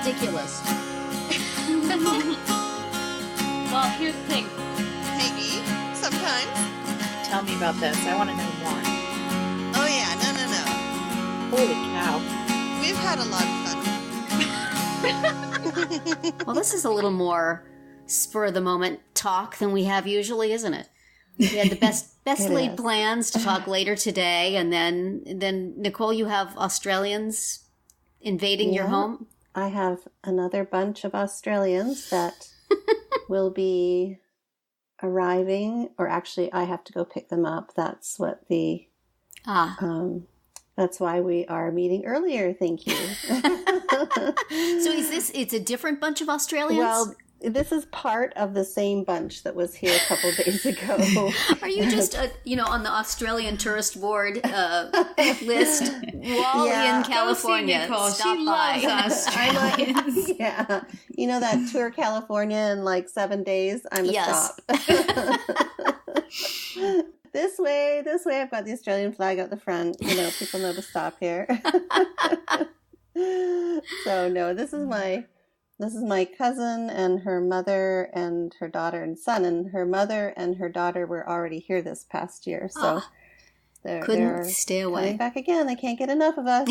ridiculous. Well, here's the thing. Maybe. Sometimes. Tell me about this. I want to know more. Oh, yeah. No. Holy cow. We've had a lot of fun. Well, this is a little more spur of the moment talk than we have usually, isn't it? We had the best laid plans to talk later today, and then Nicole, you have Australians invading your home. I have another bunch of Australians that will be arriving, or actually, I have to go pick them up. That's what that's why we are meeting earlier. Thank you. So it's a different bunch of Australians? Well, this is part of the same bunch that was here a couple days ago. Are you just, on the Australian tourist board list while in California? Nicole. Stop She by. loves Australians. Yeah. You know that tour California in like 7 days? I'm a stop. This way, I've got the Australian flag out the front. People know to stop here. So no, this is my cousin and her mother and her daughter and son, and her mother and her daughter were already here this past year. So they're stay away. Coming back again. They can't get enough of us.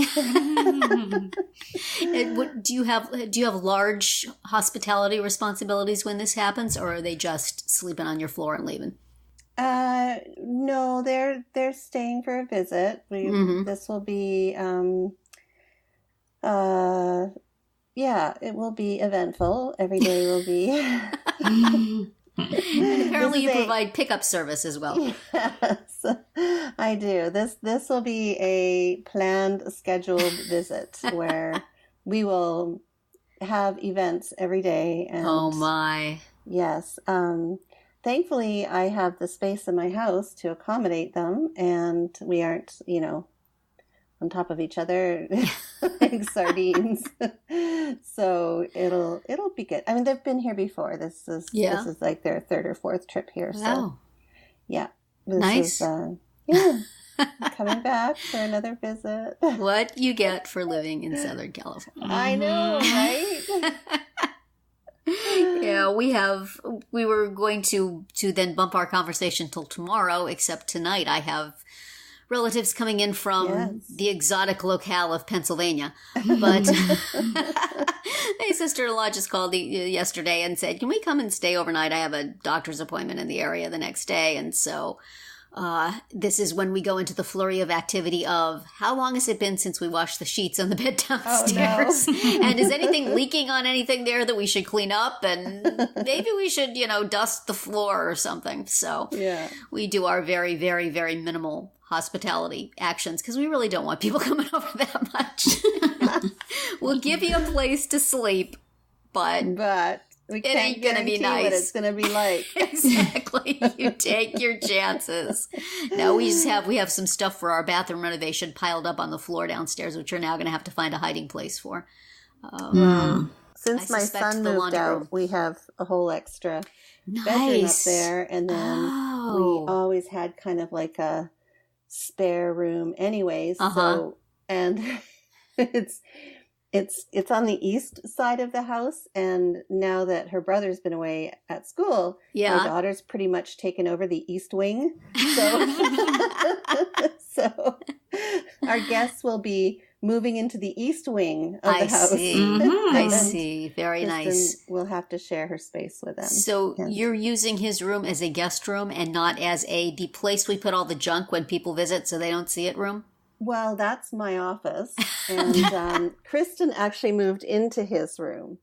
Do you have large hospitality responsibilities when this happens, or are they just sleeping on your floor and leaving? No, they're staying for a visit. This will be, it will be eventful. Every day will be. And apparently you provide pickup service as well. Yes, I do. This will be a planned, scheduled visit where we will have events every day. And oh my. Yes. Thankfully, I have the space in my house to accommodate them, and we aren't, on top of each other like sardines. So it'll be good. I mean, they've been here before. This is like their third or fourth trip here. Wow. So yeah, nice. Coming back for another visit. What you get for living in Southern California. I know, right? Yeah, we were going to then bump our conversation till tomorrow, except tonight I have relatives coming in from the exotic locale of Pennsylvania. But my sister-in-law just called yesterday and said, can we come and stay overnight? I have a doctor's appointment in the area the next day. And so this is when we go into the flurry of activity of how long has it been since we washed the sheets on the bed downstairs? Oh, no. And is anything leaking on anything there that we should clean up? And maybe we should, dust the floor or something. So we do our very, very, very minimal hospitality actions because we really don't want people coming over that much. We'll give you a place to sleep, but we it ain't gonna be nice. What it's gonna be like. Exactly. You take your chances. No, we have some stuff for our bathroom renovation piled up on the floor downstairs, which we're now gonna have to find a hiding place for. Since my son moved out, we have a whole extra bedroom up there, and then we always had kind of like a spare room anyways. So, and it's on the east side of the house, and now that her brother's been away at school, my daughter's pretty much taken over the east wing. So our guests will be moving into the east wing of the house. I see. Very nice. We'll have to share her space with them. So you're using his room as a guest room and not as the place we put all the junk when people visit so they don't see it room? Well, that's my office. And Kristen actually moved into his room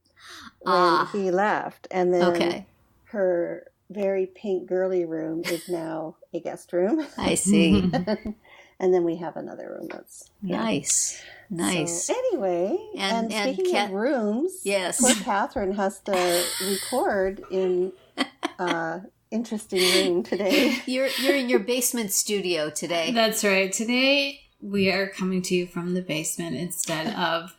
when he left. And then her very pink girly room is now a guest room. I see. And then we have another room that's nice. So anyway, and speaking of rooms, poor Catherine has to record in interesting room today. You're in your basement studio today. That's right. Today we are coming to you from the basement instead of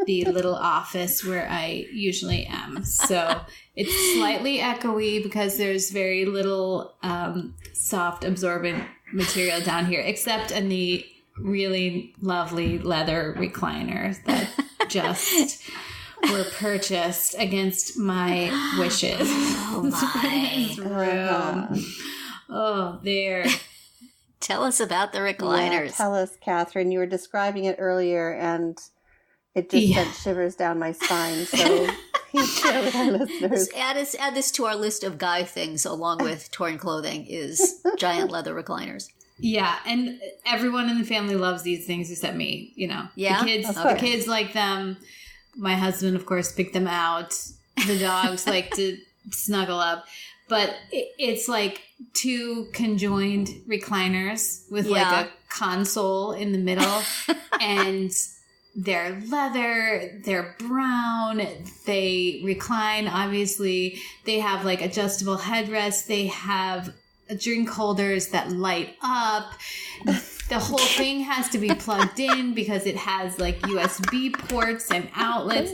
the little office where I usually am. So it's slightly echoey because there's very little soft absorbent material down here, except in the really lovely leather recliner that just were purchased against my wishes. Oh, my. Room. Oh, there. Tell us about the recliners. Yeah, tell us, Catherine. You were describing it earlier, and it just sent shivers down my spine. So please share with our listeners. Add this to our list of guy things, along with torn clothing, is giant leather recliners. Yeah, and everyone in the family loves these things except me. You know, yeah, the kids like them. My husband, of course, picked them out. The dogs like to snuggle up. But it's like two conjoined recliners with like a console in the middle. And they're leather, they're brown, they recline, obviously. They have like adjustable headrests. They have drink holders that light up. The whole thing has to be plugged in because it has like USB ports and outlets.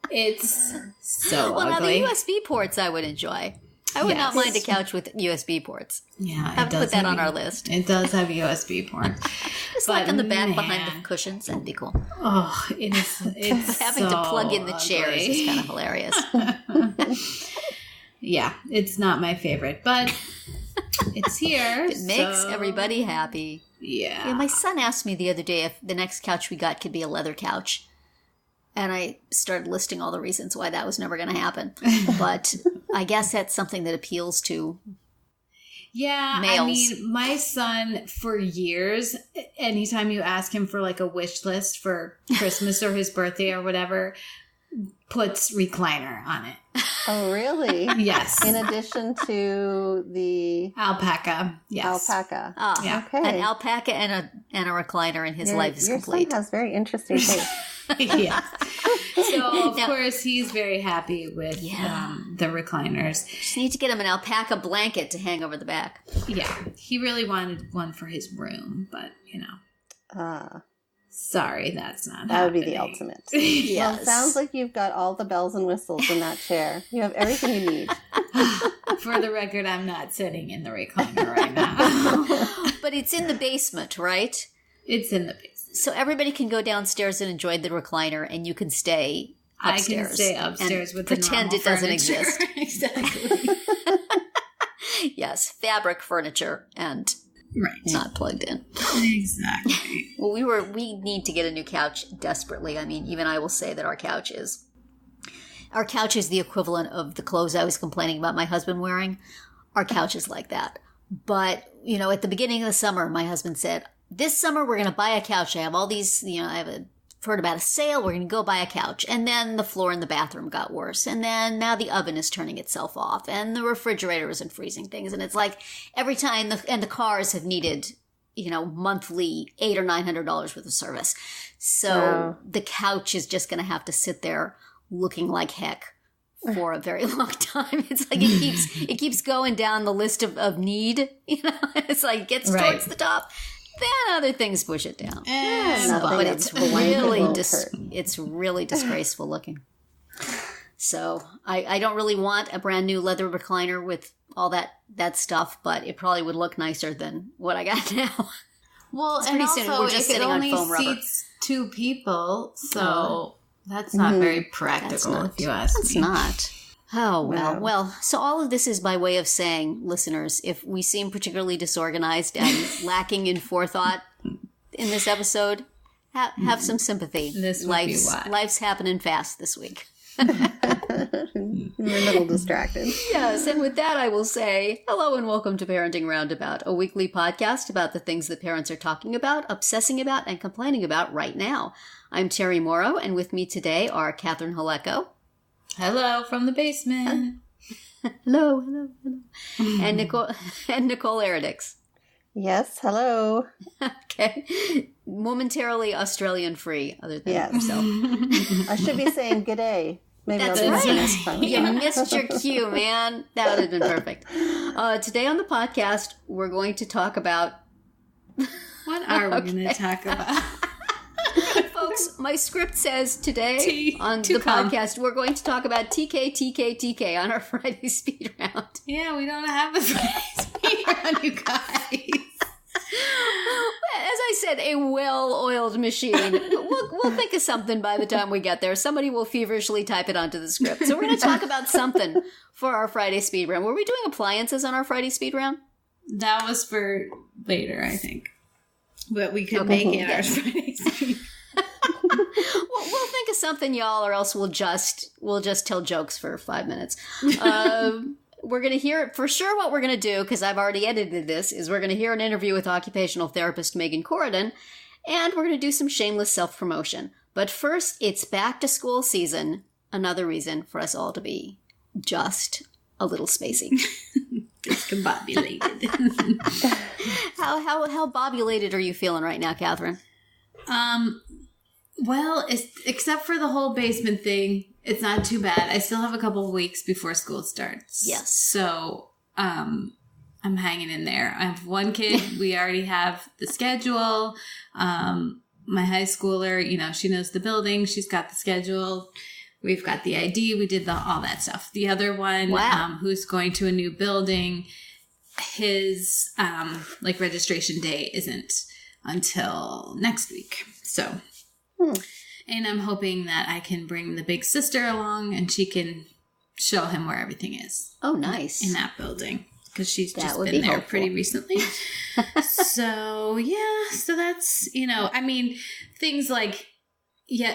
It's so ugly. Now the USB ports I would enjoy. I would not mind a couch with USB ports. Yeah, I have to put that on our list. It does have USB ports. Just like on the back behind the cushions, that'd be cool. Oh, it's having to plug in the chairs is kind of hilarious. Yeah, it's not my favorite, but it's here. It makes everybody happy. Yeah. My son asked me the other day if the next couch we got could be a leather couch. And I started listing all the reasons why that was never going to happen. But I guess that's something that appeals to males. I mean, my son, for years, anytime you ask him for like a wish list for Christmas or his birthday or whatever, puts recliner on it. Oh, really? Yes. In addition to the alpaca. Yes. Alpaca. Oh, yeah. Okay. An alpaca and a recliner in his life is complete. Your son has very interesting taste. Yeah. So, of course, he's very happy with the recliners. Just need to get him an alpaca blanket to hang over the back. Yeah. He really wanted one for his room, but, you know. Sorry, that's not That would be the ultimate. Yes. Well, it sounds like you've got all the bells and whistles in that chair. You have everything you need. For the record, I'm not sitting in the recliner right now. But it's in the basement, right? It's in the basement. So everybody can go downstairs and enjoy the recliner, and you can stay upstairs. I can stay upstairs with pretend it doesn't exist. Exactly. Yes, fabric furniture and not plugged in. Exactly. Well, we need to get a new couch desperately. I mean, even I will say that our couch is the equivalent of the clothes I was complaining about my husband wearing. Our couch is like that. But, you know, at the beginning of the summer, my husband said, this summer we're going to buy a couch. I have all these, you know, I've heard about a sale. We're going to go buy a couch. And then the floor in the bathroom got worse. And then now the oven is turning itself off. And the refrigerator isn't freezing things. And it's like every time, the cars have needed, you know, monthly $800 or $900 worth of service. So the couch is just going to have to sit there looking like heck for a very long time. It's like it keeps going down the list of need. You know, it's like it gets towards the top. Then other things push it down. But it's really disgraceful looking. So I don't really want a brand new leather recliner with all that stuff, but it probably would look nicer than what I got now. Well, and also soon we're just it only seats 2 people, so that's not very practical, if you ask me. It's not. Oh, well. Well, so all of this is by way of saying, listeners, if we seem particularly disorganized and lacking in forethought in this episode, have some sympathy. This would be why. Life's happening fast this week. We're a little distracted. Yes, and with that I will say, hello and welcome to Parenting Roundabout, a weekly podcast about the things that parents are talking about, obsessing about, and complaining about right now. I'm Terry Morrow, and with me today are Catherine Haleko. Hello from the basement. hello. And Nicole Eridix. Yes, hello. Okay. Momentarily Australian free, other than yourself. I should be saying g'day. Maybe That's I'll do right. next time. You missed your cue, man. That would have been perfect. Today on the podcast, we're going to talk about... What are we going to talk about? Folks, my script says today on the podcast, we're going to talk about TK on our Friday speed round. Yeah, we don't have a Friday speed round, you guys. As I said a well-oiled machine. We'll think of something by the time we get there. Somebody will feverishly type it onto the script. So we're going to talk about something for our Friday speed round. Were we doing appliances on our Friday speed round? That was for later, I think. But we could make it our Friday speed. We'll think of something, y'all, or else we'll just tell jokes for 5 minutes. We're going to hear, for sure what we're going to do, because I've already edited this, is we're going to hear an interview with occupational therapist Meghan Corridan, and we're going to do some shameless self-promotion. But first, it's back to school season. Another reason for us all to be just a little spacey. Discombobulated. How bobulated are you feeling right now, Catherine? Well, except for the whole basement thing, it's not too bad. I still have a couple of weeks before school starts. Yes. So, I'm hanging in there. I have one kid. We already have the schedule. My high schooler, she knows the building. She's got the schedule. We've got the ID. We did all that stuff. The other one, who's going to a new building, his registration day isn't until next week. So, and I'm hoping that I can bring the big sister along and she can show him where everything is. Oh, nice. In that building. Because she's just been there pretty recently. So, yeah. So that's, things like,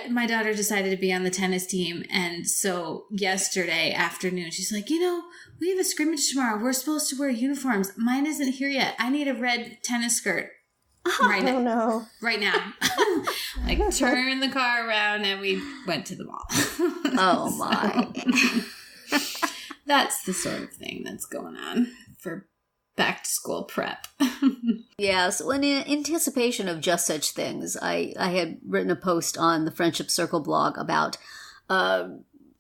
my daughter decided to be on the tennis team. And so yesterday afternoon, she's like, we have a scrimmage tomorrow. We're supposed to wear uniforms. Mine isn't here yet. I need a red tennis skirt. Right now. No. Right now. Turn the car around and we went to the mall. Oh, my. That's the sort of thing that's going on for back to school prep. Yes, well, in anticipation of just such things, I had written a post on the Friendship Circle blog about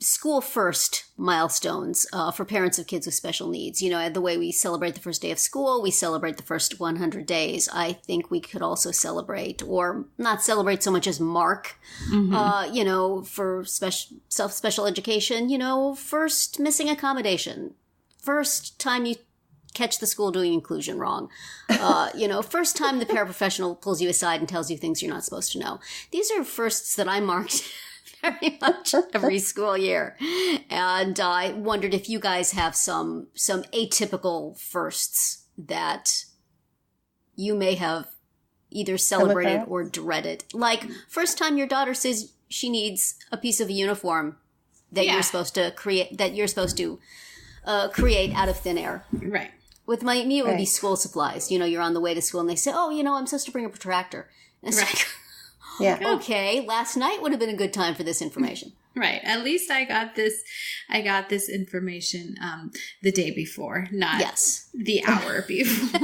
school first milestones for parents of kids with special needs. The way we celebrate the first day of school, we celebrate the first 100 days. I think we could also celebrate, or not celebrate so much as mark, for special education, first missing accommodation, first time you catch the school doing inclusion wrong. First time the paraprofessional pulls you aside and tells you things you're not supposed to know. These are firsts that I marked very much every school year. And I wondered if you guys have some atypical firsts that you may have either celebrated or dreaded. Like, first time your daughter says she needs a piece of a uniform that you're supposed to create, create out of thin air. Right. With me, it would be school supplies. You're on the way to school and they say, I'm supposed to bring a protractor. And it's like, okay, last night would have been a good time for this information. Right. At least I got this information the day before, not the hour before.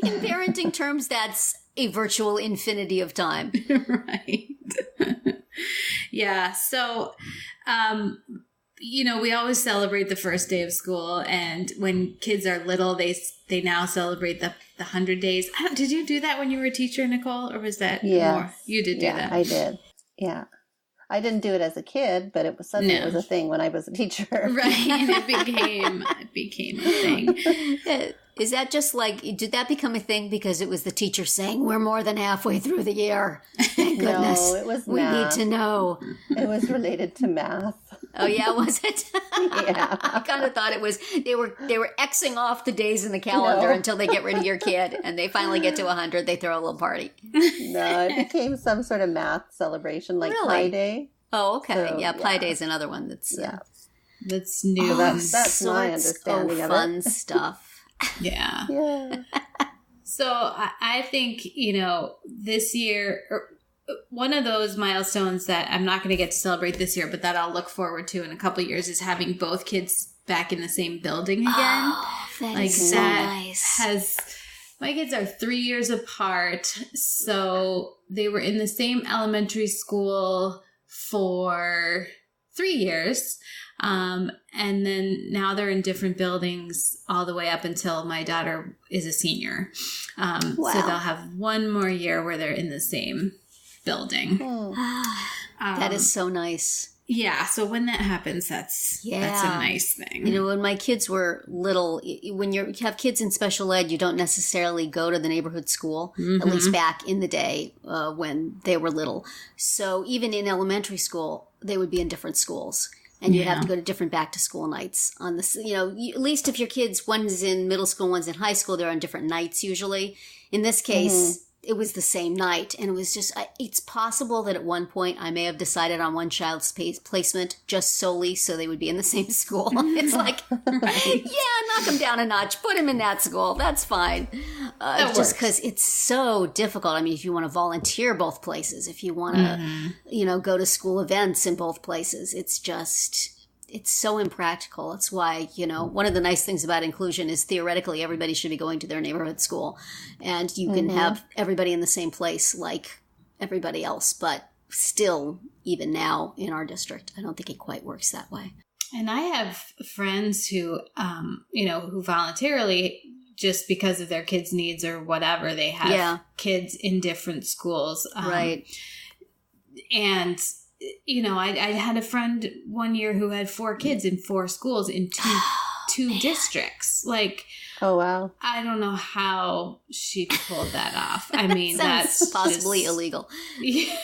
In parenting terms, that's a virtual infinity of time. Right. Yeah. So, we always celebrate the first day of school, and when kids are little, they now celebrate the 100 days. Did you do that when you were a teacher, Nicole, or was that more? You did do that. I did. Yeah. I didn't do it as a kid, but it was a thing when I was a teacher. Right. And it became a thing. Is that just did that become a thing because it was the teacher saying, we're more than halfway through the year? Thank goodness. No, it was We math. need to know. It was related to math. Oh, yeah, was it? Yeah. I kind of thought it was, they were Xing off the days in the calendar until they get rid of your kid, and they finally get to 100, they throw a little party. No, it became some sort of math celebration, like Pi Day. Oh, okay. So, Pi Day is another one that's that's new. That's my understanding of fun it. stuff. Yeah. Yeah. So I think, this year, one of those milestones that I'm not going to get to celebrate this year, but that I'll look forward to in a couple of years is having both kids back in the same building again. Oh, that is so nice. My kids are 3 years apart, so they were in the same elementary school for 3 years. And then now they're in different buildings all the way up until my daughter is a senior. So they'll have one more year where they're in the same building. That is so nice. Yeah, so when that happens, that's a nice thing. You know, when my kids were little, when you have kids in special ed, you don't necessarily go to the neighborhood school, at least back in the day when they were little. So even in elementary school, they would be in different schools. And you'd have to go to different back-to-school nights on this. You know, at least if your kids, one's in middle school, one's in high school, they're on different nights usually. In this case, it was the same night. And it was just, it's possible that at one point I may have decided on one child's placement just solely so they would be in the same school. It's like, knock them down a notch, put them in that school. That's fine. Just because it's so difficult. I mean, if you want to volunteer both places, if you want to, you know, go to school events in both places, it's just... It's so impractical. It's why, you know, one of the nice things about inclusion is theoretically everybody should be going to their neighborhood school. And you can have everybody in the same place like everybody else. But still, even now in our district, I don't think it quite works that way. And I have friends who, you know, who voluntarily, just because of their kids' needs or whatever, they have kids in different schools. Right. And... You know, I had a friend one year who had 4 kids in 4 schools in two districts. Like, oh wow! I don't know how she pulled that off. I mean, that's possibly illegal. Yeah.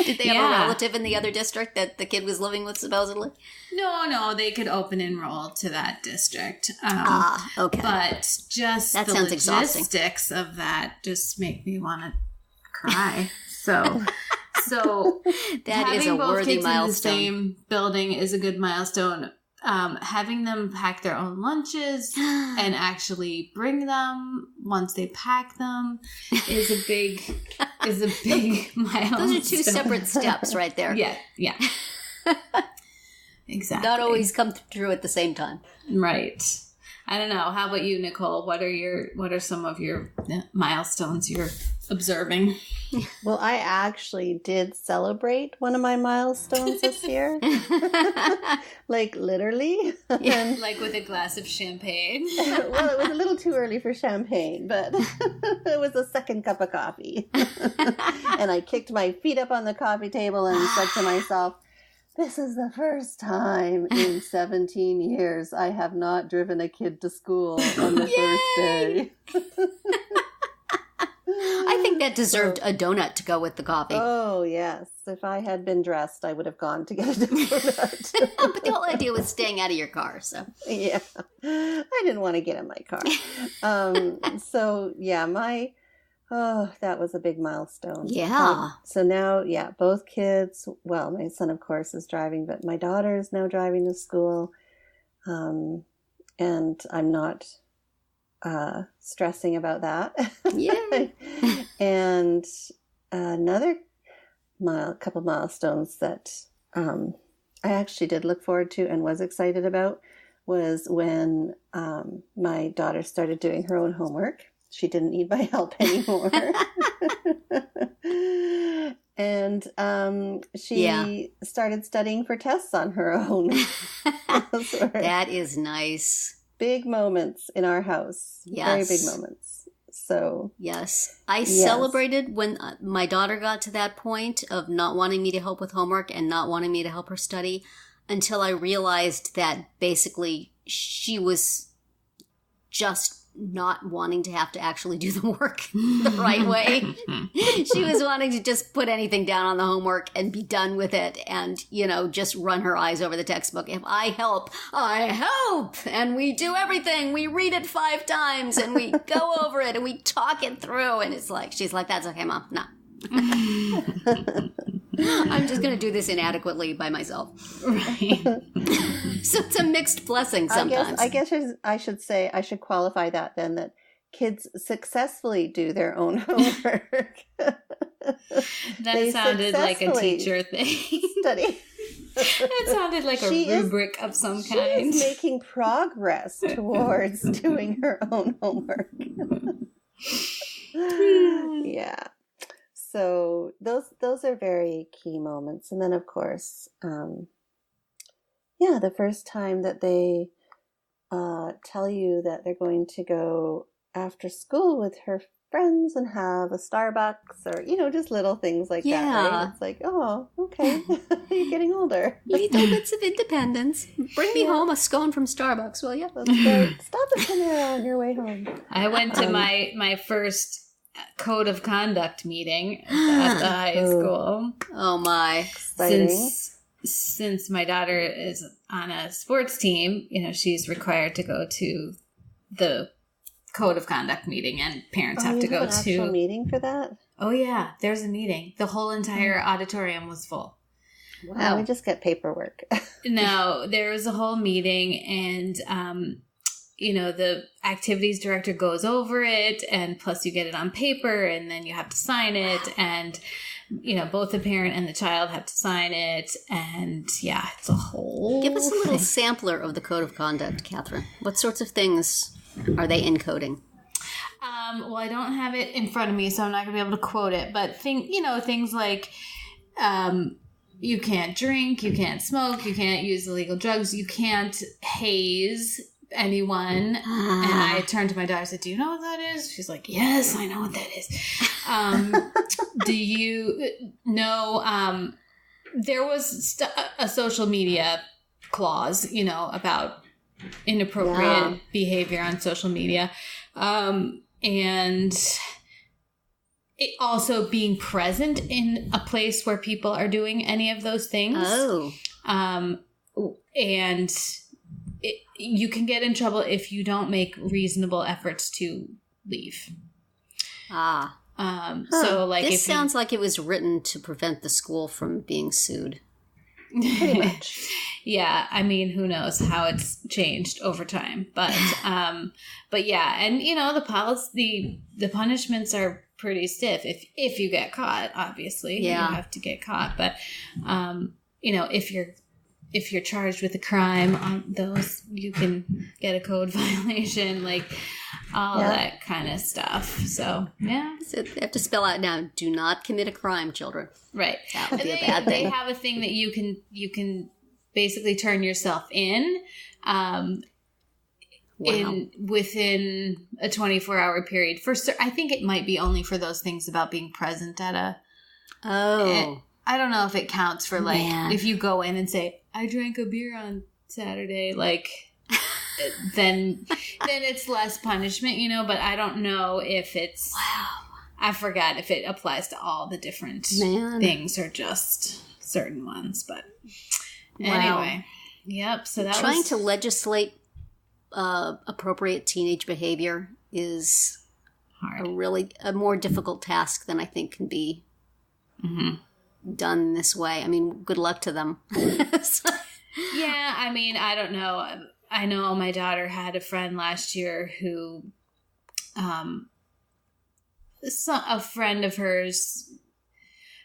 Did they have a relative in the other district that the kid was living with supposedly? No, they could open enroll to that district. Okay. But just that the sounds logistics of that just make me want to cry. So that is a worthy milestone. Having both kids in the same building is a good milestone. Having them pack their own lunches and actually bring them once they pack them is a big milestone. Those are 2 separate steps right there. Yeah. Exactly. Not always come through at the same time. Right. I don't know. How about you, Nicole? What are some of your milestones you're observing? Well, I actually did celebrate one of my milestones this year. Like literally. Yeah, like with a glass of champagne. Well, it was a little too early for champagne, but it was a second cup of coffee. And I kicked my feet up on the coffee table and said to myself, this is the first time in 17 years I have not driven a kid to school on the first day. I think that deserved a donut to go with the coffee. Oh, yes. If I had been dressed, I would have gone to get a donut. But the whole idea was staying out of your car, so. Yeah. I didn't want to get in my car. So, yeah, that was a big milestone. Yeah. So now, both kids, well, my son, of course, is driving, but my daughter is now driving to school. And I'm not stressing about that. Yeah. And another couple milestones that I actually did look forward to and was excited about was when my daughter started doing her own homework. She didn't need my help anymore. And she started studying for tests on her own. That is nice. Big moments in our house. Yes. Very big moments. So. Yes. I celebrated when my daughter got to that point of not wanting me to help with homework and not wanting me to help her study until I realized that basically she was just not wanting to have to actually do the work the right way. She was wanting to just put anything down on the homework and be done with it and, just run her eyes over the textbook. If I help, I help! And we do everything. We read it 5 times and we go over it and we talk it through. And it's like, she's like, that's okay, Mom. No. I'm just going to do this inadequately by myself. Right. So it's a mixed blessing sometimes. I guess I should say, I should qualify that then, that kids successfully do their own homework. That sounded like a teacher thing. Study. It sounded like a rubric of some kind. She is making progress towards doing her own homework. Yeah. So those are very key moments. And then, of course, the first time that they tell you that they're going to go after school with her friends and have a Starbucks or, just little things like that, right? It's like, oh, okay, you're getting older. Little bits of independence. Bring me home a scone from Starbucks, will you? That's right. Stop at Panera on your way home. I went to my first code of conduct meeting at the high school. Oh, my. Exciting. Since my daughter is on a sports team, she's required to go to the code of conduct meeting, and parents have to go an actual meeting for that? Oh yeah, there's a meeting. The whole entire auditorium was full. Wow, we just get paperwork. No, there was a whole meeting, and the activities director goes over it, and plus you get it on paper, and then you have to sign it, and both the parent and the child have to sign it, and yeah, it's a whole Give us a little sampler of the code of conduct, Catherine. What sorts of things are they encoding? Well, I don't have it in front of me, so I'm not going to be able to quote it, but things like you can't drink, you can't smoke, you can't use illegal drugs, you can't haze anyone. And I turned to my daughter and said, do you know what that is? She's like, yes, I know what that is. Do you know, there was a social media clause, about inappropriate behavior on social media. And it also being present in a place where people are doing any of those things. Oh. And you can get in trouble if you don't make reasonable efforts to leave. So like this sounds like it was written to prevent the school from being sued. Pretty much. Yeah, I mean, who knows how it's changed over time, but yeah, and the punishments are pretty stiff if you get caught. Obviously, you have to get caught, but if you're charged with a crime on those, you can get a code violation, like all that kind of stuff. So, yeah. So they have to spell out now, do not commit a crime, children. Right. That would be a bad thing. They have a thing that you can basically turn yourself in within a 24-hour period. I think it might be only for those things about being present at a... Oh. I don't know if it counts for, if you go in and say, I drank a beer on Saturday, then it's less punishment, but I don't know if it's... Wow. I forgot if it applies to all the different things or just certain ones, but anyway. Yep, so that Trying to legislate appropriate teenage behavior is hard. a more difficult task than I think can be done this way. I mean, good luck to them. Yeah, I mean, I don't know. I know my daughter had a friend last year who, a friend of hers,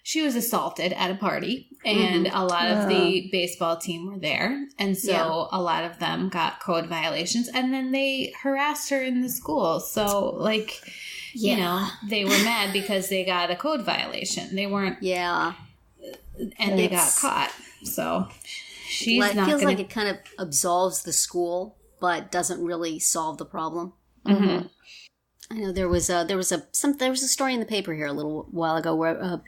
she was assaulted at a party, and a lot of the baseball team were there, and so a lot of them got code violations, and then they harassed her in the school. So, they were mad because they got a code violation. They weren't... Yeah. And they got caught. So she's not feels like it kind of absolves the school, but doesn't really solve the problem. Mm-hmm. I know there was a story in the paper here a little while ago where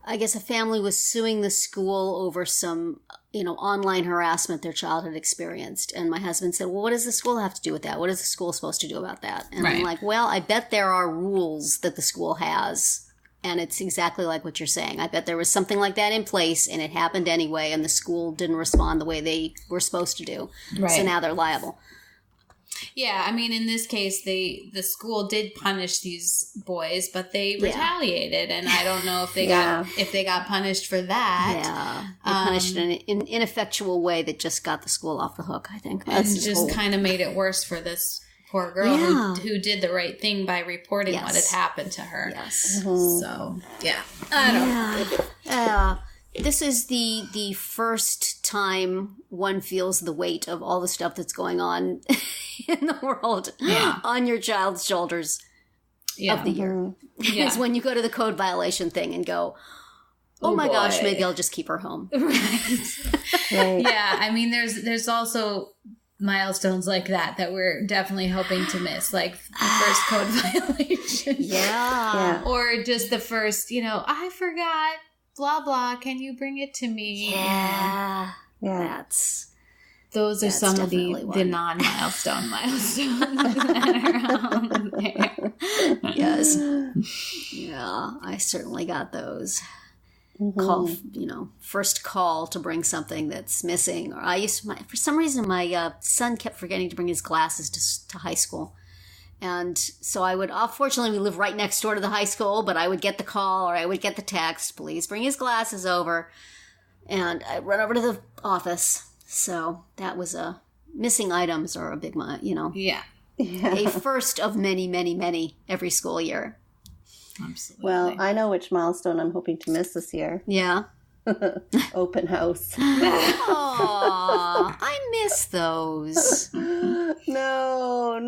I guess a family was suing the school over some online harassment their child had experienced, and my husband said, well, what does the school have to do with that? What is the school supposed to do about that? And I'm like, well, I bet there are rules that the school has. And it's exactly like what you're saying. I bet there was something like that in place, and it happened anyway, and the school didn't respond the way they were supposed to do. Right. So now they're liable. Yeah, I mean, in this case, the school did punish these boys, but they retaliated, and I don't know if they got punished for that. Yeah, they punished in an ineffectual way that just got the school off the hook, I think. And just kind of made it worse for this poor girl who did the right thing by reporting what had happened to her. Yes. Mm-hmm. So, I don't know. This is the first time one feels the weight of all the stuff that's going on in the world on your child's shoulders of the year. Yeah. It's when you go to the code violation thing and go, oh my gosh, maybe I'll just keep her home. Right. Yeah, I mean, there's also milestones like that we're definitely hoping to miss, like the first code violation. Yeah. Or just the first, I forgot, blah, blah, can you bring it to me? Yeah. Those are some of the non-milestone milestones that are on there. Yes. Yeah, I certainly got those. Call, first call to bring something that's missing. Or for some reason, my son kept forgetting to bring his glasses to high school. And so fortunately we live right next door to the high school, but I would get the call or I would get the text, please bring his glasses over. And I'd run over to the office. So that was missing items are a big, Yeah. A first of many, many, many every school year. Absolutely. Well, I know which milestone I'm hoping to miss this year. Yeah. Open house. Aw, I miss those. No,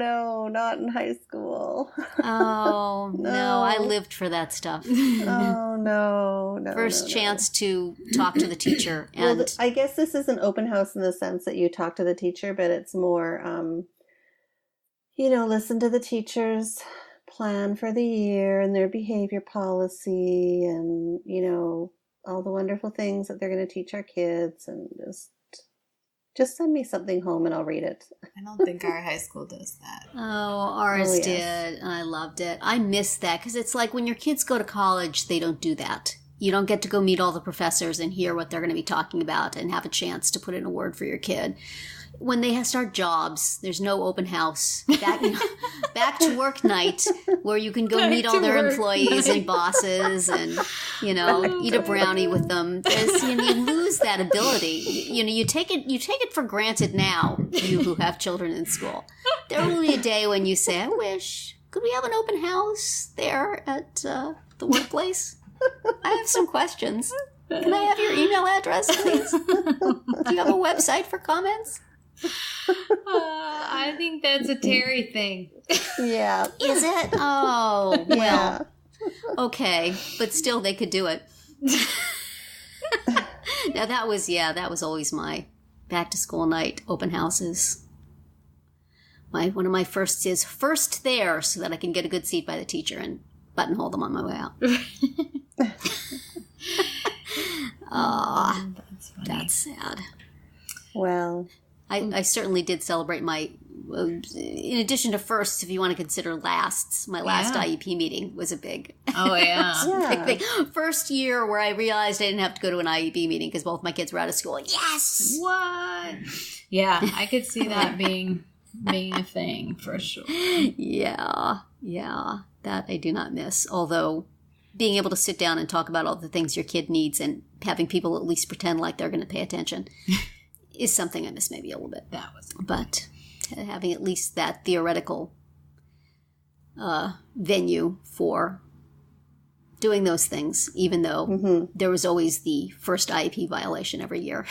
not in high school. Oh, no, I lived for that stuff. Oh, no. First chance to talk to the teacher. And Well, I guess this is an open house in the sense that you talk to the teacher, but it's more, listen to the teacher's plan for the year and their behavior policy and, all the wonderful things that they're going to teach our kids, and just send me something home and I'll read it. I don't think our high school does that. Oh, ours did, and I loved it. I miss that because it's like when your kids go to college, they don't do that. You don't get to go meet all the professors and hear what they're going to be talking about and have a chance to put in a word for your kid. When they start jobs, there's no open house. Back to work night where you can go meet all their employees and bosses and, eat a brownie with them. You lose that ability. You take it for granted now, you who have children in school. There will be a day when you say, I wish, could we have an open house there at the workplace? I have some questions. Can I have your email address, please? Do you have a website for comments? I think that's a Terry thing. Yeah. Is it? Oh, well. Yeah. Okay. But still, they could do it. Now, that was always my back to school night open houses. One of my firsts is first there so that I can get a good seat by the teacher and buttonhole them on my way out. That's sad. Well, I certainly did celebrate in addition to firsts, if you want to consider lasts, my last IEP meeting was a big, Oh, yeah. big thing. First year where I realized I didn't have to go to an IEP meeting because both my kids were out of school. Yes! What? Yeah, I could see that being a thing for sure. Yeah, that I do not miss. Although being able to sit down and talk about all the things your kid needs and having people at least pretend like they're going to pay attention is something I miss maybe a little bit. But having at least that theoretical venue for doing those things, even though there was always the first IEP violation every year.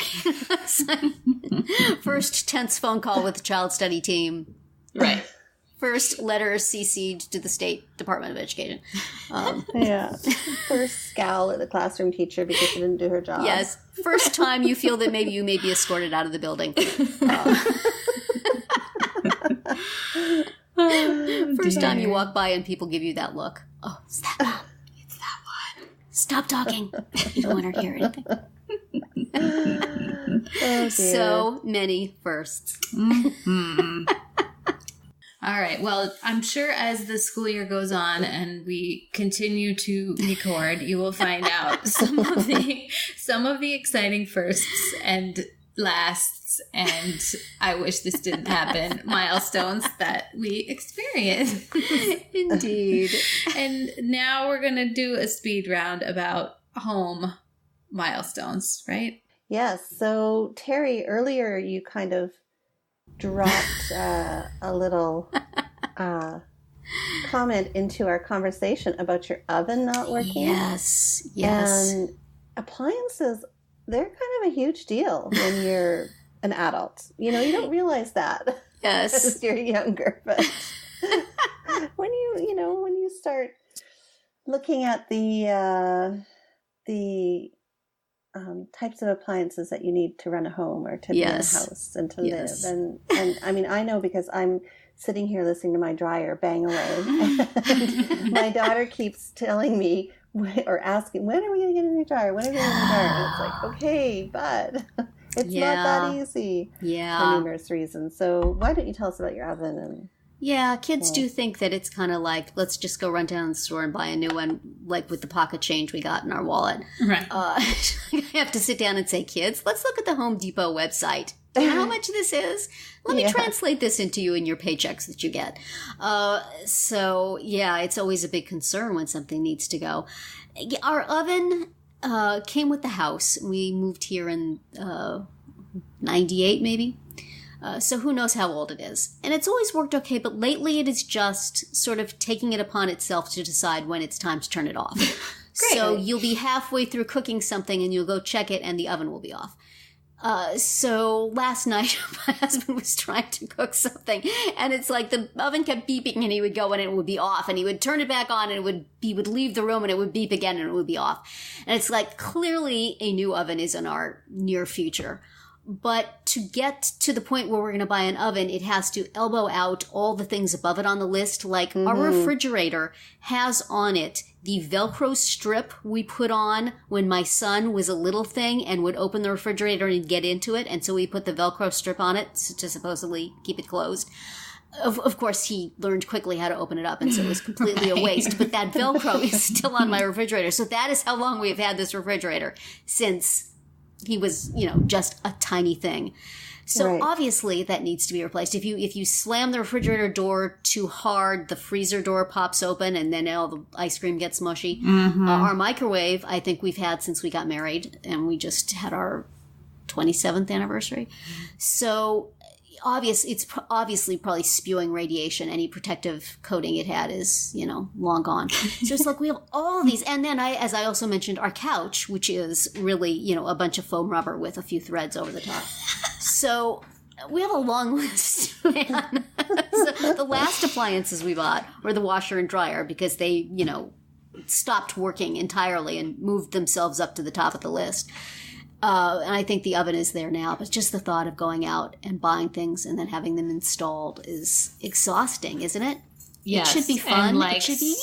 First tense phone call with the child study team. Right. First letter CC'd to the State Department of Education. First scowl at the classroom teacher because she didn't do her job. Yes. First time you feel that maybe you may be escorted out of the building. First time you walk by and people give you that look. Oh, it's that one. It's that one. Stop talking. You don't want to hear anything. Oh, So many firsts. Mm-hmm. All right. Well, I'm sure as the school year goes on and we continue to record, you will find out some of the exciting firsts and lasts and I wish this didn't happen milestones that we experienced. Indeed. And now we're going to do a speed round about home milestones, right? Yes. So, Terry, earlier you kind of dropped a little comment into our conversation about your oven not working. Yes. And appliances, they're kind of a huge deal when you're an adult. You don't realize that as you're younger. But when you start looking at the types of appliances that you need to run a home or to be in a house and to live. And I mean, I know because I'm sitting here listening to my dryer bang away. And my daughter keeps telling me or asking, when are we going to get a new dryer? When are we going to get a new dryer? And it's like, okay, but it's not that easy for numerous reasons. So why don't you tell us about your oven? And kids do think that it's kind of like, let's just go run down to the store and buy a new one, like with the pocket change we got in our wallet. Right. I have to sit down and say, kids, let's look at the Home Depot website. You know how much this is? Let me translate this into you in your paychecks that you get. So, it's always a big concern when something needs to go. Our oven came with the house. We moved here in 98, maybe. So who knows how old it is. And it's always worked okay, but lately it is just sort of taking it upon itself to decide when it's time to turn it off. So you'll be halfway through cooking something and you'll go check it and the oven will be off. So last night my husband was trying to cook something and it's like the oven kept beeping and he would go and it would be off and he would turn it back on and he would leave the room and it would beep again and it would be off. And it's like clearly a new oven is in our near future. But to get to the point where we're going to buy an oven, it has to elbow out all the things above it on the list. Like our refrigerator has on it the Velcro strip we put on when my son was a little thing and would open the refrigerator and get into it. And so we put the Velcro strip on it to supposedly keep it closed. Of course, he learned quickly how to open it up, and so it was completely a waste. But that Velcro is still on my refrigerator. So that is how long we've had this refrigerator, since he was, just a tiny thing. So obviously that needs to be replaced. If you slam the refrigerator door too hard, the freezer door pops open and then all the ice cream gets mushy. Our microwave, I think we've had since we got married, and we just had our 27th anniversary. So it's obviously probably spewing radiation. Any protective coating it had is, long gone. So it's like we have all of these. And then as I also mentioned, our couch, which is really, a bunch of foam rubber with a few threads over the top. So we have a long list, man. So the last appliances we bought were the washer and dryer because they, stopped working entirely and moved themselves up to the top of the list. And I think the oven is there now, but just the thought of going out and buying things and then having them installed is exhausting, isn't it? Yes. It should be fun. And it should be,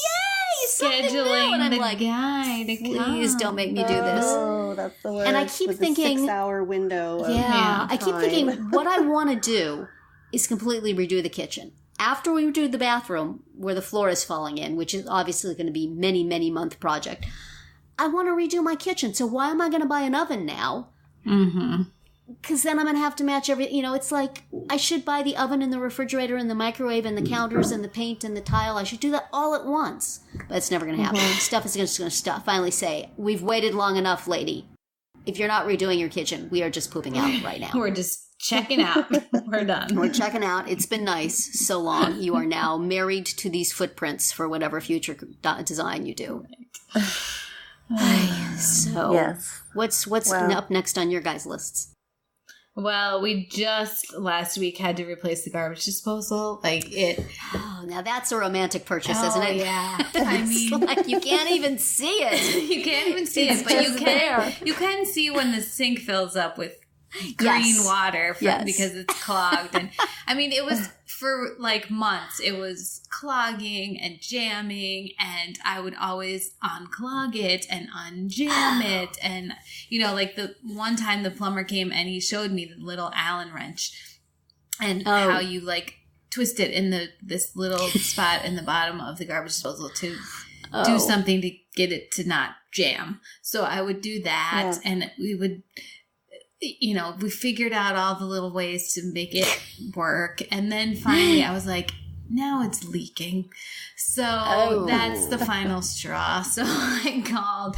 scheduling and I'm the like, guy to please don't make me do this. Oh, that's the worst. And I keep thinking, 6-hour window. I keep thinking what I want to do is completely redo the kitchen. After we do the bathroom, where the floor is falling in, which is obviously going to be many, many month project, I want to redo my kitchen. So why am I going to buy an oven now? Because then I'm going to have to match everything. It's like I should buy the oven and the refrigerator and the microwave and the counters and the paint and the tile. I should do that all at once. But it's never going to happen. Stuff is just going to finally say, we've waited long enough, lady. If you're not redoing your kitchen, we are just pooping out right now. We're just checking out. We're done. We're checking out. It's been nice so long. You are now married to these footprints for whatever future design you do. So, what's up next on your guys' lists? Well, we just last week had to replace the garbage disposal. Oh, now that's a romantic purchase, isn't it? Yeah. It's like you can't even see it. You can't even see it, but you can see when the sink fills up with green water because it's clogged. And I mean, it was for months. It was clogging and jamming, and I would always unclog it and unjam it. And the one time the plumber came and he showed me the little Allen wrench and how you twist it in this little spot in the bottom of the garbage disposal to do something to get it to not jam. So I would do that, and we would. We figured out all the little ways to make it work. And then finally I was like, now it's leaking. So that's the final straw. So I called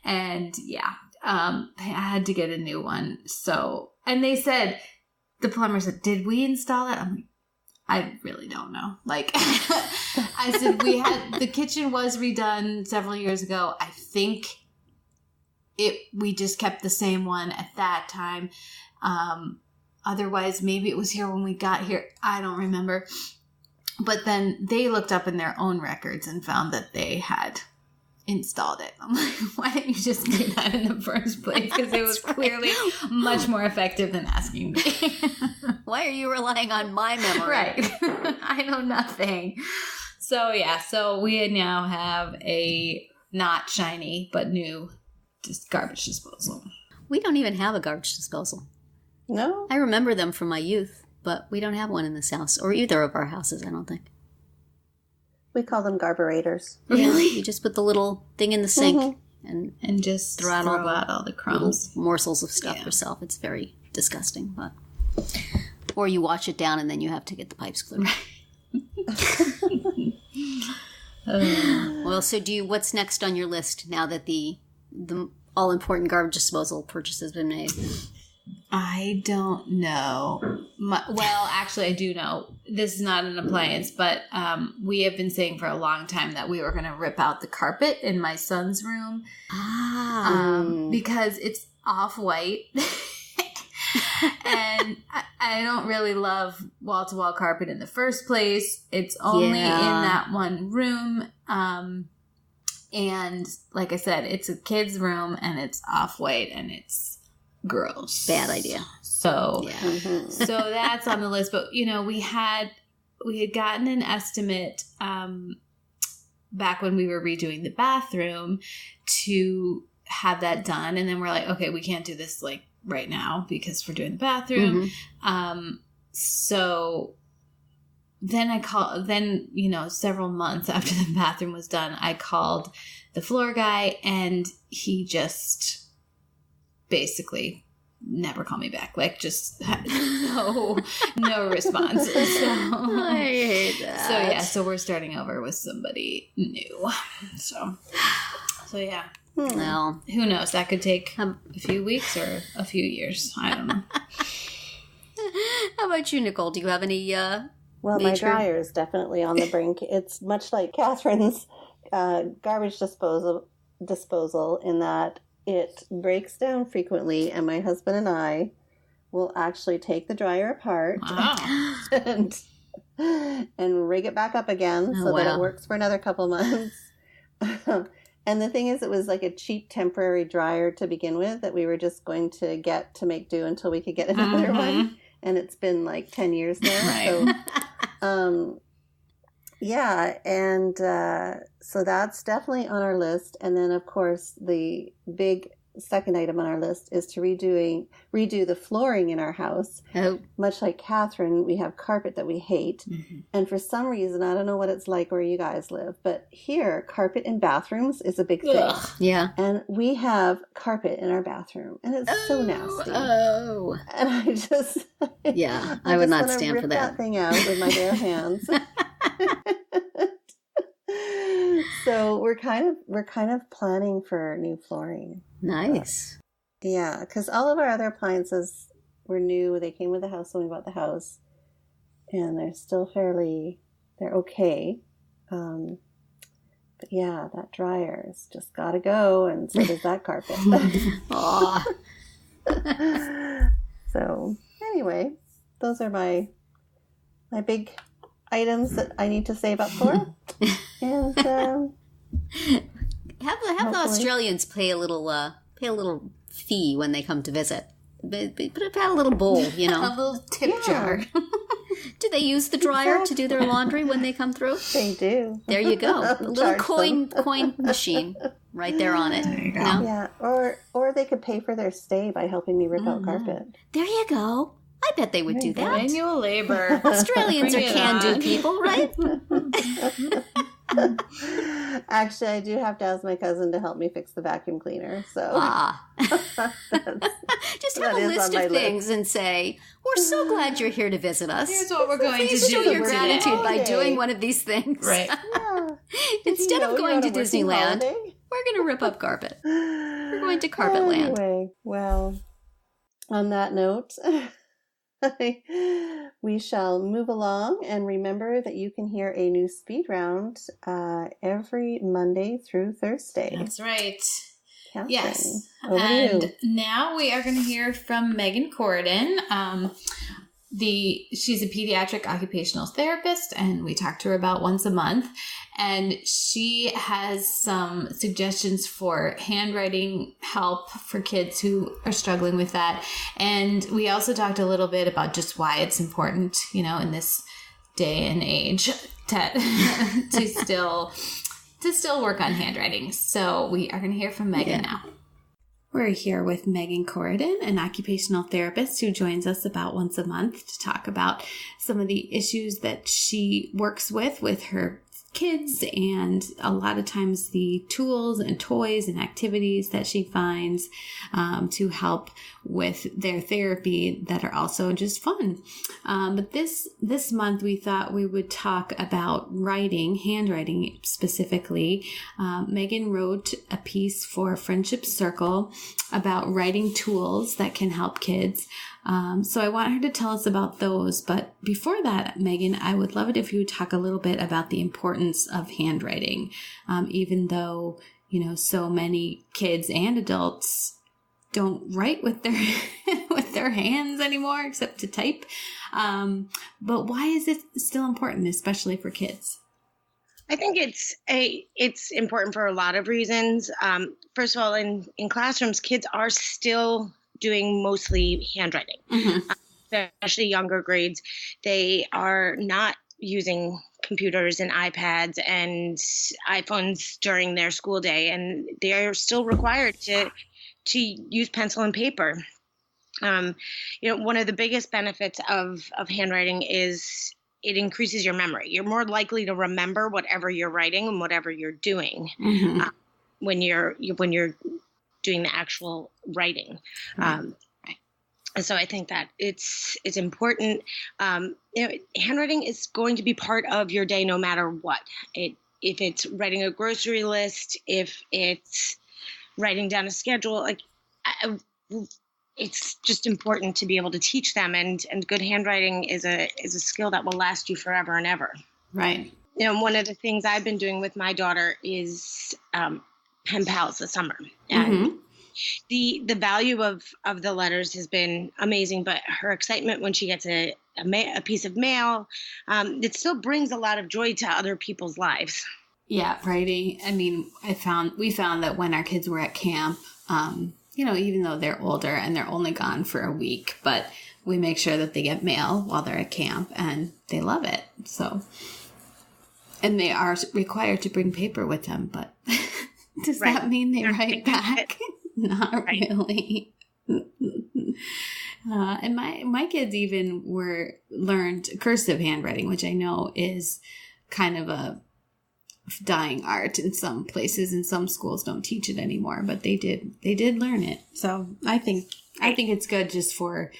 and I had to get a new one. So, and they said, the plumber said, did we install it? I'm like, I really don't know. I said, the kitchen was redone several years ago. I think we just kept the same one at that time. Otherwise, maybe it was here when we got here. I don't remember. But then they looked up in their own records and found that they had installed it. I'm like, why didn't you just do that in the first place? Because it was clearly much more effective than asking me. Why are you relying on my memory? Right. I know nothing. So yeah, so we now have a not shiny but new garbage disposal. We don't even have a garbage disposal. No? I remember them from my youth, but we don't have one in this house, or either of our houses, I don't think. We call them garburators. Really? You just put the little thing in the sink and just throw out all the crumbs. Morsels of stuff yourself. It's very disgusting, but... Or you wash it down and then you have to get the pipes cleared. Well, so what's next on your list now that the all-important garbage disposal purchase has been made? I don't know. Well, actually, I do know. This is not an appliance, but we have been saying for a long time that we were going to rip out the carpet in my son's room. Because it's off-white. And I don't really love wall-to-wall carpet in the first place. It's only in that one room. And like I said, it's a kid's room and it's off-white and it's gross. Bad idea. So, so that's on the list. But, we had gotten an estimate back when we were redoing the bathroom to have that done. And then we're like, okay, we can't do this like right now because we're doing the bathroom. So then several months after the bathroom was done, I called the floor guy and he just basically never called me back. Like just had no response. So I hate that. So we're starting over with somebody new. So yeah. Well, who knows? That could take a few weeks or a few years. I don't know. How about you, Nicole? Do you have any Well, my dryer is definitely on the brink. It's much like Catherine's garbage disposal in that it breaks down frequently, and my husband and I will actually take the dryer apart and rig it back up again that it works for another couple months. And the thing is, it was like a cheap temporary dryer to begin with that we were just going to get to make do until we could get another one. And it's been like 10 years now. Right. So, so that's definitely on our list. And then, of course, the big second item on our list is to redo the flooring in our house. Oh. Much like Catherine, we have carpet that we hate. And for some reason, I don't know what it's like where you guys live, but here, carpet in bathrooms is a big thing. Ugh. Yeah. And we have carpet in our bathroom, and it's so nasty. Oh. And I just... Yeah, I would not stand for that. Rip that thing out with my bare hands. So we're kind of planning for new flooring. Nice. Yeah, because all of our other appliances were new. They came with the house when we bought the house, and they're still they're okay. But yeah, that dryer's just got to go, and so does that carpet. Aw. So anyway, those are my big items that I need to save up for. And have the Australians pay a little fee when they come to visit. Put out a little bowl, a little tip jar. Do they use the dryer to do their laundry when they come through? They do. There you go. A little coin machine right there on it. There you go. Yeah, or they could pay for their stay by helping me rip out carpet. There you go. I bet they would do that. Manual labor. Australians are can-do people, right? Actually, I do have to ask my cousin to help me fix the vacuum cleaner. So just have a list of things and say, "We're so glad you're here to visit us. Here's what we're going to do. Show your gratitude by doing one of these things." Right. Yeah. Instead of going to Disneyland, we're going to rip up carpet. We're going to Carpet Land. Anyway, well, on that note, we shall move along, and remember that you can hear a new speed round every Monday through Thursday. That's right. Catherine, yes. over to you. Now we are going to hear from Meghan Corridan. she's a pediatric occupational therapist, and we talk to her about once a month. And she has some suggestions for handwriting help for kids who are struggling with that. And we also talked a little bit about just why it's important, in this day and age to still work on handwriting. So we are going to hear from Meghan now. We're here with Meghan Corridan, an occupational therapist who joins us about once a month to talk about some of the issues that she works with her kids, and a lot of times the tools and toys and activities that she finds to help with their therapy that are also just fun. But this month we thought we would talk about handwriting specifically. Meghan wrote a piece for Friendship Circle about writing tools that can help kids. So I want her to tell us about those. But before that, Meghan, I would love it if you would talk a little bit about the importance of handwriting. Even though, so many kids and adults don't write with their with their hands anymore except to type. But why is it still important, especially for kids? I think it's important for a lot of reasons. First of all, in classrooms, kids are still doing mostly handwriting, especially younger grades. They are not using computers and iPads and iPhones during their school day, and they are still required to use pencil and paper. One of the biggest benefits of handwriting is it increases your memory. You're more likely to remember whatever you're writing and whatever you're doing when you're doing the actual writing. And so I think that it's important. Handwriting is going to be part of your day no matter what. If it's writing a grocery list, if it's writing down a schedule, it's just important to be able to teach them. And good handwriting is a skill that will last you forever and ever. Right. One of the things I've been doing with my daughter is pen pals this summer. And the value of the letters has been amazing, but her excitement when she gets a piece of mail, it still brings a lot of joy to other people's lives. Yeah, writing. I mean, we found that when our kids were at camp, even though they're older and they're only gone for a week, but we make sure that they get mail while they're at camp, and they love it. So, and they are required to bring paper with them, but does that mean they write back? Not really. And my kids even learned cursive handwriting, which I know is kind of a dying art in some places, and some schools don't teach it anymore, but they did learn it. So I think it's good just for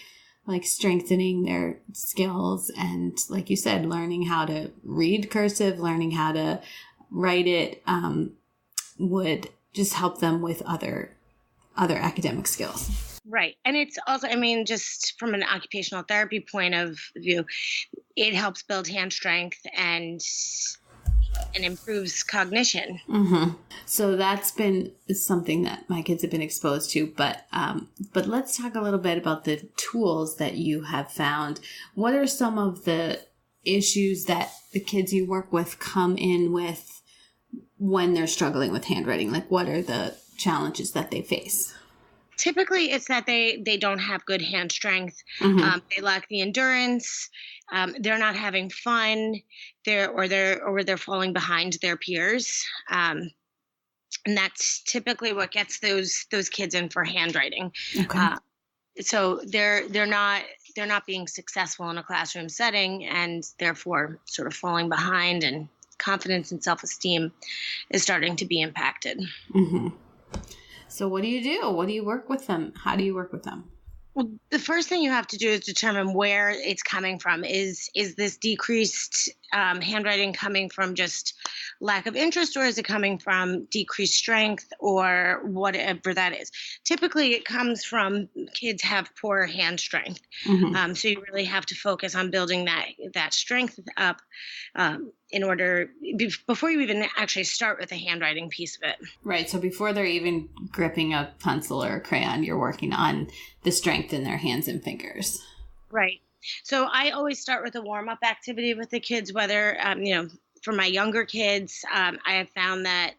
strengthening their skills, and like you said, learning how to read cursive, learning how to write it would just help them with other academic skills. Right. And it's also, just from an occupational therapy point of view, it helps build hand strength and improves cognition. So that's been something that my kids have been exposed to, but let's talk a little bit about the tools that you have found. What are some of the issues that the kids you work with come in with when they're struggling with handwriting? What are the challenges that they face? Typically, it's that they don't have good hand strength. They lack the endurance. They're not having fun. They're falling behind their peers. And that's typically what gets those kids in for handwriting. Okay. So they're not being successful in a classroom setting, and therefore sort of falling behind, and confidence and self-esteem is starting to be impacted. So what do you do? What do you work with them? How do you work with them? Well, the first thing you have to do is determine where it's coming from. Is this decreased handwriting coming from just lack of interest, or is it coming from decreased strength, or whatever that is? Typically, it comes from kids have poor hand strength. So you really have to focus on building that strength up in order, before you even actually start with the handwriting piece of it. Right. So before they're even gripping a pencil or a crayon, you're working on the strength in their hands and fingers. Right. So I always start with a warm-up activity with the kids, whether, for my younger kids, I have found that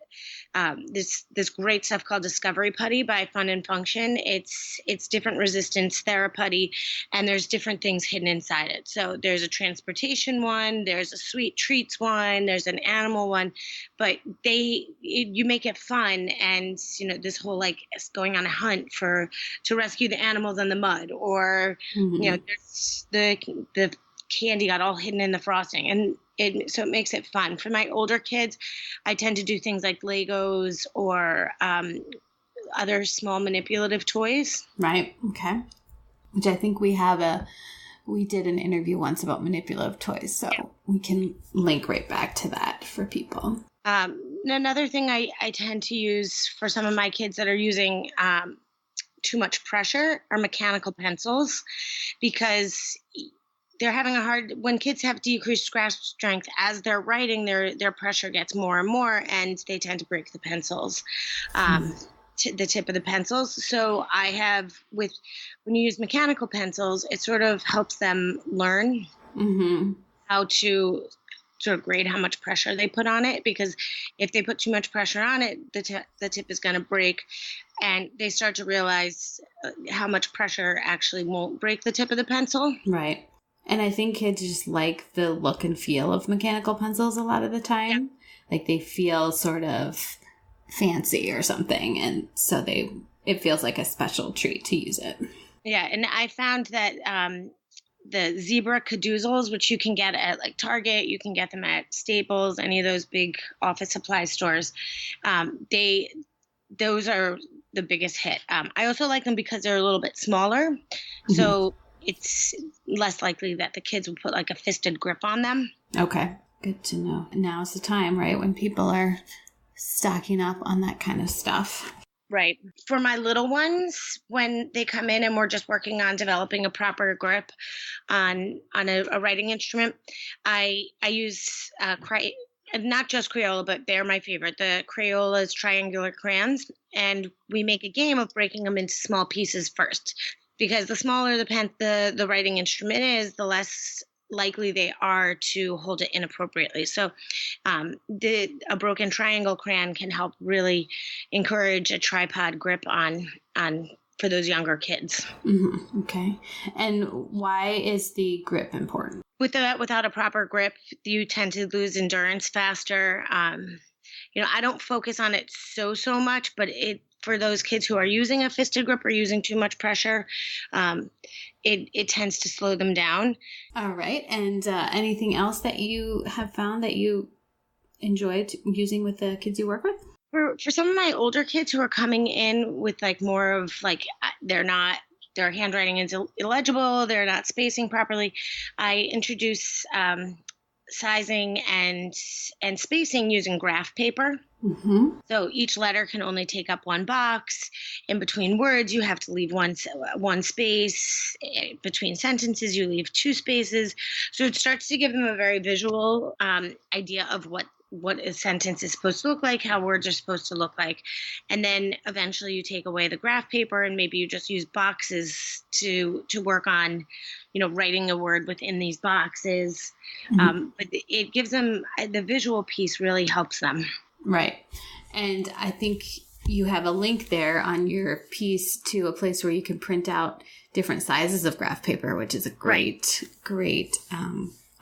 this great stuff called Discovery Putty by Fun and Function. It's different resistance therapy, and there's different things hidden inside it. So there's a transportation one, there's a sweet treats one, there's an animal one, but you make it fun, and this whole like going on a hunt to rescue the animals in the mud, or there's the candy got all hidden in the frosting, and so it makes it fun. For my older kids, I tend to do things like Legos or other small manipulative toys. Right. Okay. Which I think we did an interview once about manipulative toys, so we can link right back to that for people. Another thing I tend to use for some of my kids that are using too much pressure are mechanical pencils, because they're having when kids have decreased grasp strength as they're writing, their pressure gets more and more, and they tend to break the pencils, the tip of the pencils. So I have when you use mechanical pencils, it sort of helps them learn how to sort of grade how much pressure they put on it, because if they put too much pressure on it, the tip is going to break, and they start to realize how much pressure actually won't break the tip of the pencil. Right. And I think kids just like the look and feel of mechanical pencils a lot of the time. Yeah. Like they feel sort of fancy or something. And so it feels like a special treat to use it. Yeah. And I found that the zebra cadoozles, which you can get at like Target, you can get them at Staples, any of those big office supply stores. Those are the biggest hit. I also like them because they're a little bit smaller. Mm-hmm. So it's less likely that the kids will put like a fisted grip on them. Okay. Good to know. Now's the time, right? When people are stocking up on that kind of stuff. Right. For my little ones, when they come in and we're just working on developing a proper grip on a writing instrument, I use not just Crayola, but they're my favorite. The Crayola's triangular crayons, and we make a game of breaking them into small pieces first. Because the smaller the writing instrument is, the less likely they are to hold it inappropriately. So a broken triangle crayon can help really encourage a tripod grip on for those younger kids. Mm-hmm. Okay. And why is the grip important? Without a proper grip, you tend to lose endurance faster. I don't focus on it so much, but for those kids who are using a fisted grip or using too much pressure, it tends to slow them down. All right. And anything else that you have found that you enjoyed using with the kids you work with? For some of my older kids who are coming in with like more of like their handwriting is illegible, they're not spacing properly, I introduce sizing and spacing using graph paper. Mm-hmm. So each letter can only take up one box. In between words, you have to leave one space. Between sentences, you leave 2 spaces. So it starts to give them a very visual idea of what a sentence is supposed to look like, how words are supposed to look like. And then eventually you take away the graph paper and maybe you just use boxes to work on, writing a word within these boxes. Mm-hmm. But it gives them, the visual piece really helps them. Right. And I think you have a link there on your piece to a place where you can print out different sizes of graph paper, which is a great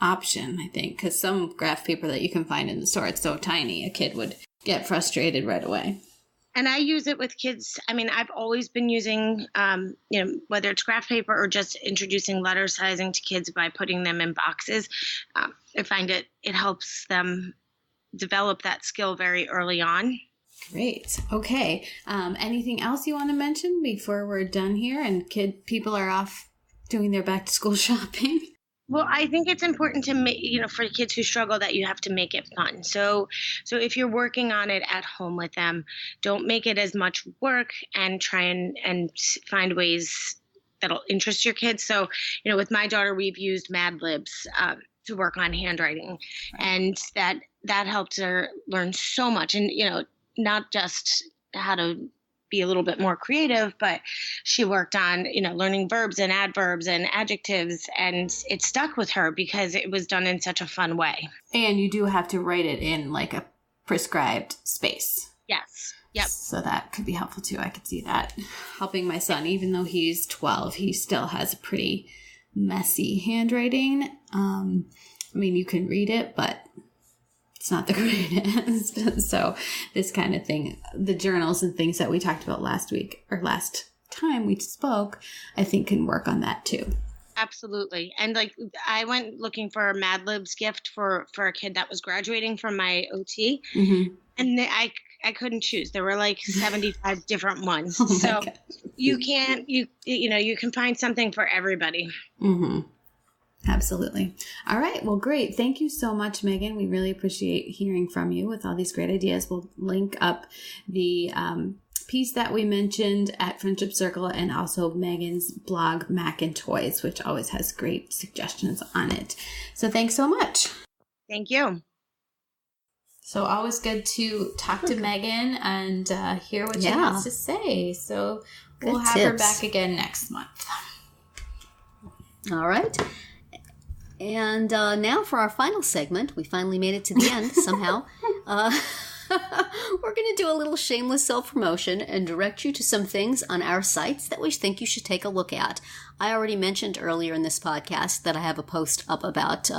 option, I think, because some graph paper that you can find in the store, it's so tiny, a kid would get frustrated right away. And I use it with kids. I mean, I've always been using, whether it's graph paper or just introducing letter sizing to kids by putting them in boxes. I find it helps them develop that skill very early on. Great. Okay. Anything else you want to mention before we're done here and people are off doing their back to school shopping? Well, I think it's important to make, for kids who struggle, that you have to make it fun. So if you're working on it at home with them, don't make it as much work, and try and find ways that'll interest your kids. So, with my daughter, we've used Mad Libs to work on handwriting, and that helped her learn so much. And, not just how to be a little bit more creative, but she worked on, learning verbs and adverbs and adjectives, and it stuck with her because it was done in such a fun way. And you do have to write it in like a prescribed space. Yes. Yep. So that could be helpful too. I could see that helping my son. Even though he's 12, he still has a pretty messy handwriting. You can read it, but it's not the greatest. So this kind of thing, the journals and things that we talked about last week or last time we spoke, I think can work on that too. Absolutely. And I went looking for a Mad Libs gift for a kid that was graduating from my OT. Mm-hmm. And I couldn't choose. There were 75 different ones. Oh so God. You can find something for everybody. Mm-hmm. Absolutely. All right. Well, great. Thank you so much, Meghan. We really appreciate hearing from you with all these great ideas. We'll link up the piece that we mentioned at Friendship Circle and also Meghan's blog, MAC&Toys, which always has great suggestions on it. So thanks so much. Thank you. So always good to talk to Meghan and hear what she has to say. So we'll have her back again next month. All right. And now for our final segment. We finally made it to the end somehow. We're going to do a little shameless self-promotion and direct you to some things on our sites that we think you should take a look at. I already mentioned earlier in this podcast that I have a post up about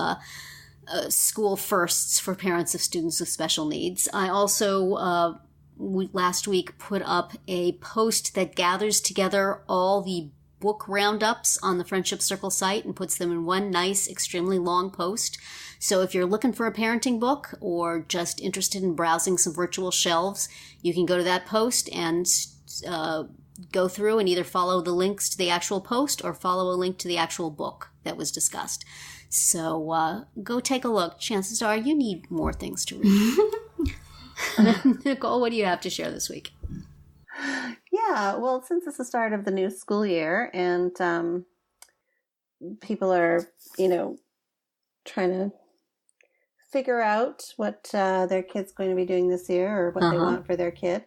school firsts for parents of students with special needs. I also last week put up a post that gathers together all the book roundups on the Friendship Circle site and puts them in one nice, extremely long post. So if you're looking for a parenting book or just interested in browsing some virtual shelves, you can go to that post and go through and either follow the links to the actual post or follow a link to the actual book that was discussed. So go take a look. Chances are you need more things to read. Nicole, what do you have to share this week? Yeah, well, since it's the start of the new school year and people are, trying to figure out what their kid's going to be doing this year or what they want for their kid.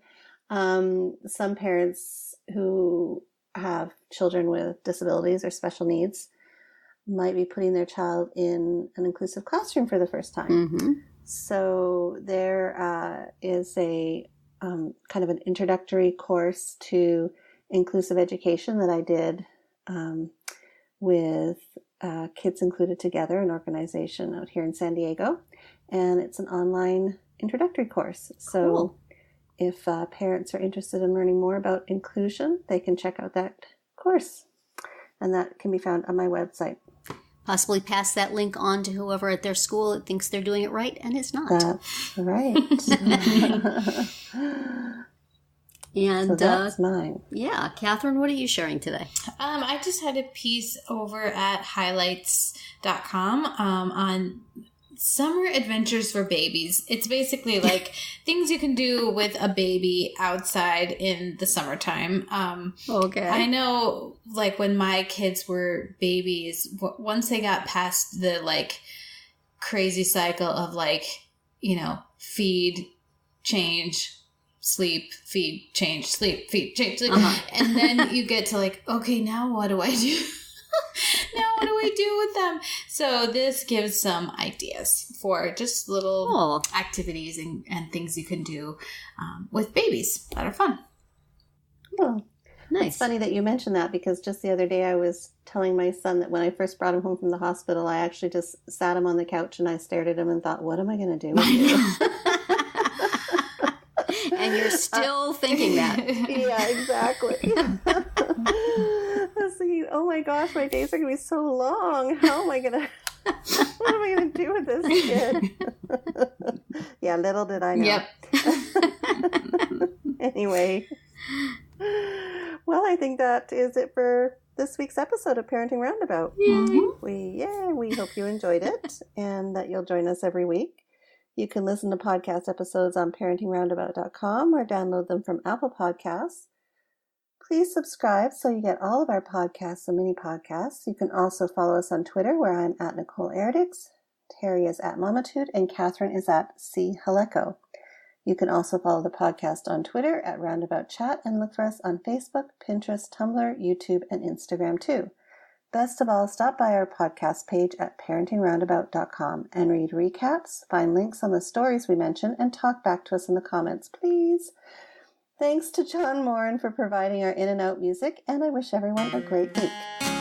Some parents who have children with disabilities or special needs might be putting their child in an inclusive classroom for the first time. Mm-hmm. So there is a kind of an introductory course to inclusive education that I did with Kids Included Together, an organization out here in San Diego. And it's an online introductory course. So cool. If parents are interested in learning more about inclusion, they can check out that course. And that can be found on my website. Possibly pass that link on to whoever at their school that thinks they're doing it right and is not. That's right. And so that's mine. Yeah. Catherine, what are you sharing today? I just had a piece over at highlights.com on summer adventures for babies. It's basically like things you can do with a baby outside in the summertime. Okay. I know, when my kids were babies, once they got past the crazy cycle of feed, change, sleep, feed, change, sleep, feed, change, sleep. And then you get to okay, now what do I do? Now what do I do with them? So this gives some ideas for just little activities and things you can do with babies that are fun. Oh, nice. It's funny that you mentioned that because just the other day I was telling my son that when I first brought him home from the hospital, I actually just sat him on the couch and I stared at him and thought, what am I going to do with you? And you're still thinking that. Yeah, exactly. I was thinking, oh my gosh, my days are going to be so long. How am I going to, what am I going to do with this kid? Yeah, little did I know. Yep. Anyway. Well, I think that is it for this week's episode of Parenting Roundabout. We hope you enjoyed it and that you'll join us every week. You can listen to podcast episodes on parentingroundabout.com or download them from Apple Podcasts. Please subscribe so you get all of our podcasts and mini podcasts. You can also follow us on Twitter where I'm at Nicole Erdix, Terry is at Momitude, and Catherine is at C. Haleko. You can also follow the podcast on Twitter at Roundabout Chat and look for us on Facebook, Pinterest, Tumblr, YouTube, and Instagram too. Best of all, stop by our podcast page at parentingroundabout.com and read recaps, find links on the stories we mention, and talk back to us in the comments, please. Thanks to John Moran for providing our in and out music, and I wish everyone a great week.